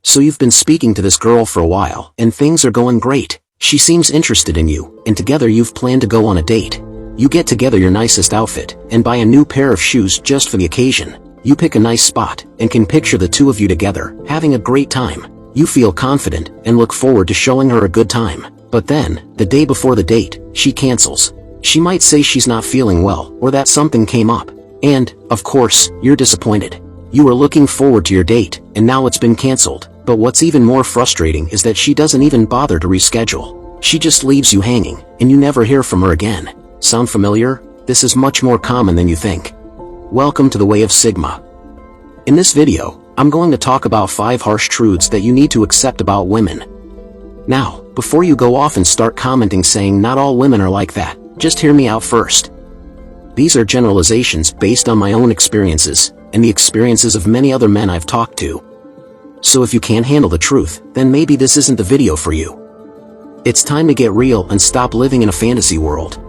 So you've been speaking to this girl for a while, and things are going great. She seems interested in you, and together you've planned to go on a date. You get together your nicest outfit, and buy a new pair of shoes just for the occasion. You pick a nice spot, and can picture the two of you together, having a great time. You feel confident, and look forward to showing her a good time. But then, the day before the date, she cancels. She might say she's not feeling well, or that something came up. And, of course, you're disappointed. You were looking forward to your date, and now it's been canceled. But what's even more frustrating is that she doesn't even bother to reschedule. She just leaves you hanging, and you never hear from her again. Sound familiar? This is much more common than you think. Welcome to the Way of Sigma. In this video, I'm going to talk about 5 harsh truths that you need to accept about women. Now, before you go off and start commenting saying not all women are like that, just hear me out first. These are generalizations based on my own experiences, and the experiences of many other men I've talked to. So if you can't handle the truth, then maybe this isn't the video for you. It's time to get real and stop living in a fantasy world.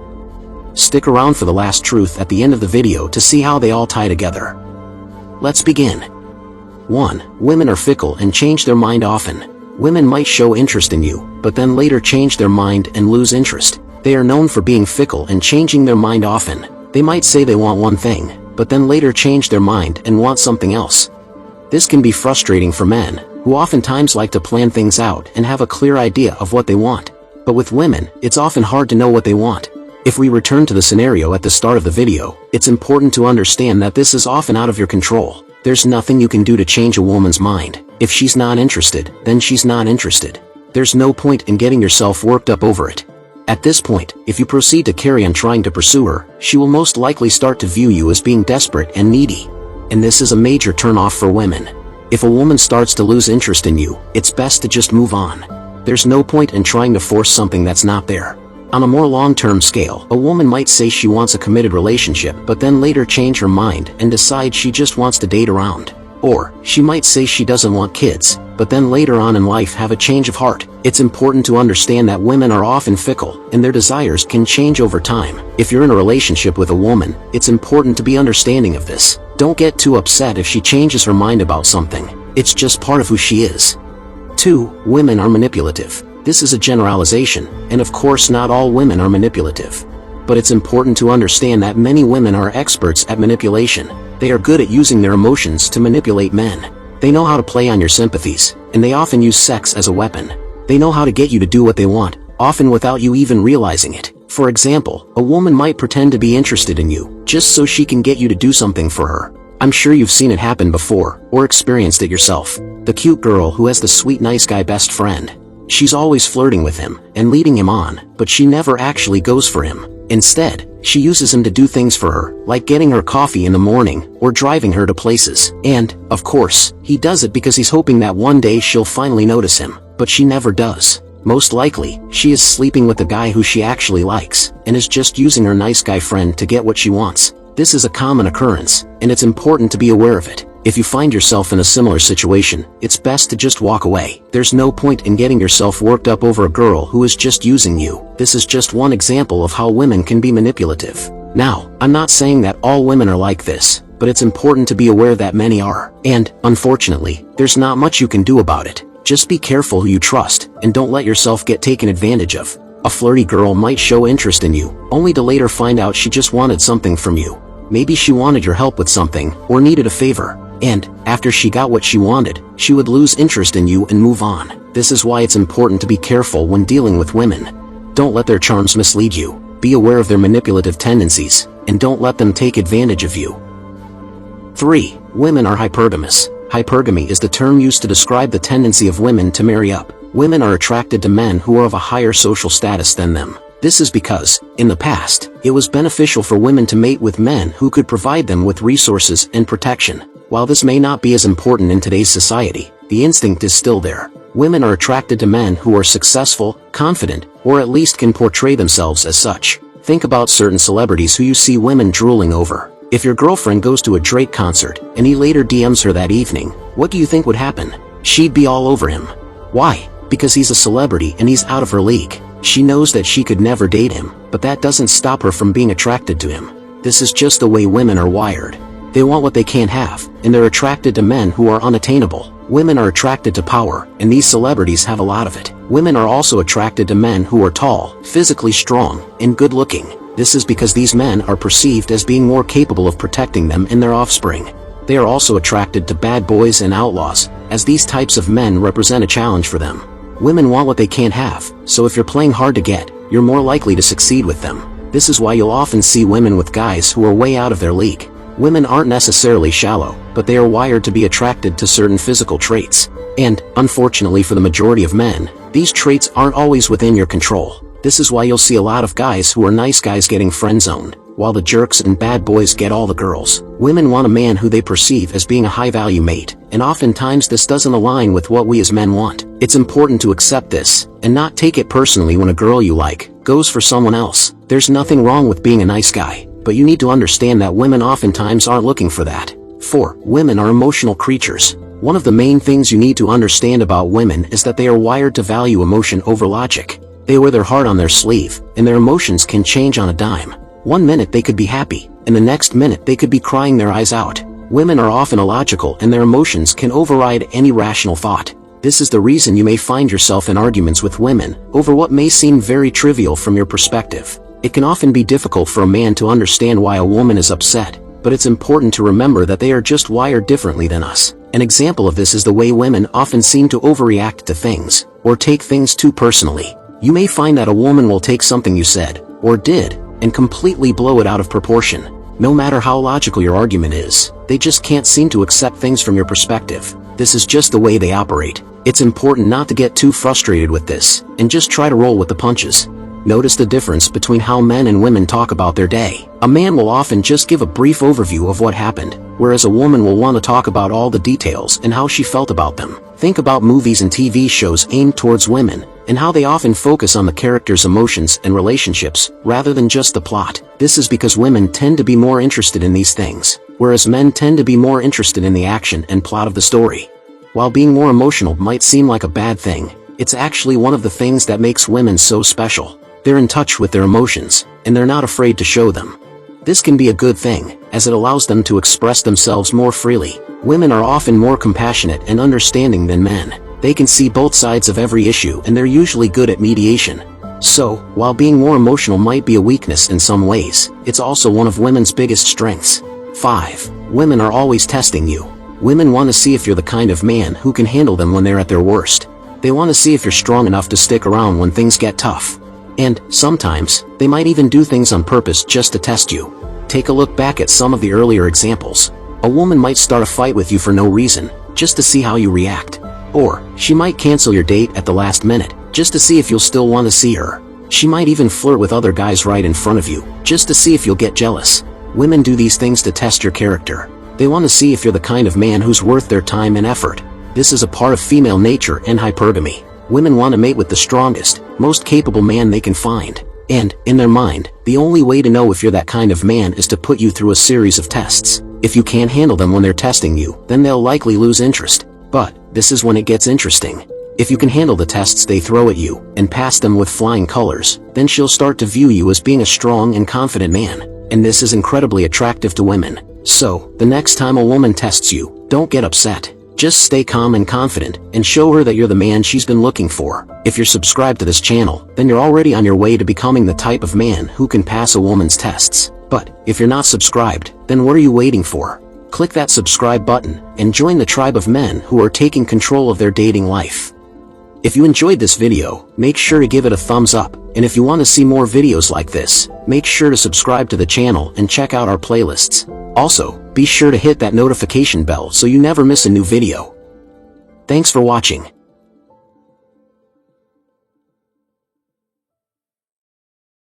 Stick around for the last truth at the end of the video to see how they all tie together. Let's begin. 1. Women are fickle and change their mind often. Women might show interest in you, but then later change their mind and lose interest. They are known for being fickle and changing their mind often. They might say they want one thing, but then later change their mind and want something else. This can be frustrating for men, who oftentimes like to plan things out and have a clear idea of what they want. But with women, it's often hard to know what they want. If we return to the scenario at the start of the video, it's important to understand that this is often out of your control. There's nothing you can do to change a woman's mind. If she's not interested, then she's not interested. There's no point in getting yourself worked up over it. At this point, if you proceed to carry on trying to pursue her, she will most likely start to view you as being desperate and needy. And this is a major turn-off for women. If a woman starts to lose interest in you, it's best to just move on. There's no point in trying to force something that's not there. On a more long-term scale, a woman might say she wants a committed relationship but then later change her mind and decide she just wants to date around. Or, she might say she doesn't want kids, but then later on in life have a change of heart. It's important to understand that women are often fickle, and their desires can change over time. If you're in a relationship with a woman, it's important to be understanding of this. Don't get too upset if she changes her mind about something. It's just part of who she is. 2. Women are manipulative. This is a generalization, and of course not all women are manipulative. But it's important to understand that many women are experts at manipulation. They are good at using their emotions to manipulate men. They know how to play on your sympathies, and they often use sex as a weapon. They know how to get you to do what they want, often without you even realizing it. For example, a woman might pretend to be interested in you, just so she can get you to do something for her. I'm sure you've seen it happen before, or experienced it yourself. The cute girl who has the sweet nice guy best friend. She's always flirting with him, and leading him on, but she never actually goes for him. Instead, she uses him to do things for her, like getting her coffee in the morning, or driving her to places. And, of course, he does it because he's hoping that one day she'll finally notice him, but she never does. Most likely, she is sleeping with the guy who she actually likes, and is just using her nice guy friend to get what she wants. This is a common occurrence, and it's important to be aware of it. If you find yourself in a similar situation, it's best to just walk away. There's no point in getting yourself worked up over a girl who is just using you. This is just one example of how women can be manipulative. Now, I'm not saying that all women are like this, but it's important to be aware that many are. And, unfortunately, there's not much you can do about it. Just be careful who you trust, and don't let yourself get taken advantage of. A flirty girl might show interest in you, only to later find out she just wanted something from you. Maybe she wanted your help with something, or needed a favor. And, after she got what she wanted, she would lose interest in you and move on. This is why it's important to be careful when dealing with women. Don't let their charms mislead you. Be aware of their manipulative tendencies, and don't let them take advantage of you. 3. Women are hypergamous. Hypergamy is the term used to describe the tendency of women to marry up. Women are attracted to men who are of a higher social status than them. This is because, in the past, it was beneficial for women to mate with men who could provide them with resources and protection. While this may not be as important in today's society, the instinct is still there. Women are attracted to men who are successful, confident, or at least can portray themselves as such. Think about certain celebrities who you see women drooling over. If your girlfriend goes to a Drake concert, and he later DMs her that evening, what do you think would happen? She'd be all over him. Why? Because he's a celebrity and he's out of her league. She knows that she could never date him, but that doesn't stop her from being attracted to him. This is just the way women are wired. They want what they can't have, and they're attracted to men who are unattainable. Women are attracted to power, and these celebrities have a lot of it. Women are also attracted to men who are tall, physically strong, and good-looking. This is because these men are perceived as being more capable of protecting them and their offspring. They are also attracted to bad boys and outlaws, as these types of men represent a challenge for them. Women want what they can't have, so if you're playing hard to get, you're more likely to succeed with them. This is why you'll often see women with guys who are way out of their league. Women aren't necessarily shallow, but they are wired to be attracted to certain physical traits. And, unfortunately for the majority of men, these traits aren't always within your control. This is why you'll see a lot of guys who are nice guys getting friend-zoned, while the jerks and bad boys get all the girls. Women want a man who they perceive as being a high-value mate, and oftentimes this doesn't align with what we as men want. It's important to accept this, and not take it personally when a girl you like goes for someone else. There's nothing wrong with being a nice guy, but you need to understand that women oftentimes aren't looking for that. 4. Women are emotional creatures. One of the main things you need to understand about women is that they are wired to value emotion over logic. They wear their heart on their sleeve, and their emotions can change on a dime. One minute they could be happy, and the next minute they could be crying their eyes out. Women are often illogical, and their emotions can override any rational thought. This is the reason you may find yourself in arguments with women over what may seem very trivial from your perspective. It can often be difficult for a man to understand why a woman is upset, but it's important to remember that they are just wired differently than us. An example of this is the way women often seem to overreact to things, or take things too personally. You may find that a woman will take something you said, or did, and completely blow it out of proportion. No matter how logical your argument is, they just can't seem to accept things from your perspective. This is just the way they operate. It's important not to get too frustrated with this, and just try to roll with the punches. Notice the difference between how men and women talk about their day. A man will often just give a brief overview of what happened, whereas a woman will want to talk about all the details and how she felt about them. Think about movies and TV shows aimed towards women, and how they often focus on the characters' emotions and relationships, rather than just the plot. This is because women tend to be more interested in these things, whereas men tend to be more interested in the action and plot of the story. While being more emotional might seem like a bad thing, it's actually one of the things that makes women so special. They're in touch with their emotions, and they're not afraid to show them. This can be a good thing, as it allows them to express themselves more freely. Women are often more compassionate and understanding than men. They can see both sides of every issue, and they're usually good at mediation. So, while being more emotional might be a weakness in some ways, it's also one of women's biggest strengths. 5. Women are always testing you. Women want to see if you're the kind of man who can handle them when they're at their worst. They want to see if you're strong enough to stick around when things get tough. And, sometimes, they might even do things on purpose just to test you. Take a look back at some of the earlier examples. A woman might start a fight with you for no reason, just to see how you react. Or, she might cancel your date at the last minute, just to see if you'll still want to see her. She might even flirt with other guys right in front of you, just to see if you'll get jealous. Women do these things to test your character. They want to see if you're the kind of man who's worth their time and effort. This is a part of female nature and hypergamy. Women want to mate with the strongest, most capable man they can find. And, in their mind, the only way to know if you're that kind of man is to put you through a series of tests. If you can't handle them when they're testing you, then they'll likely lose interest. But, this is when it gets interesting. If you can handle the tests they throw at you, and pass them with flying colors, then she'll start to view you as being a strong and confident man. And this is incredibly attractive to women. So, the next time a woman tests you, don't get upset. Just stay calm and confident, and show her that you're the man she's been looking for. If you're subscribed to this channel, then you're already on your way to becoming the type of man who can pass a woman's tests. But, if you're not subscribed, then what are you waiting for? Click that subscribe button, and join the tribe of men who are taking control of their dating life. If you enjoyed this video, make sure to give it a thumbs up, and if you want to see more videos like this, make sure to subscribe to the channel and check out our playlists. Also, be sure to hit that notification bell so you never miss a new video. Thanks for watching.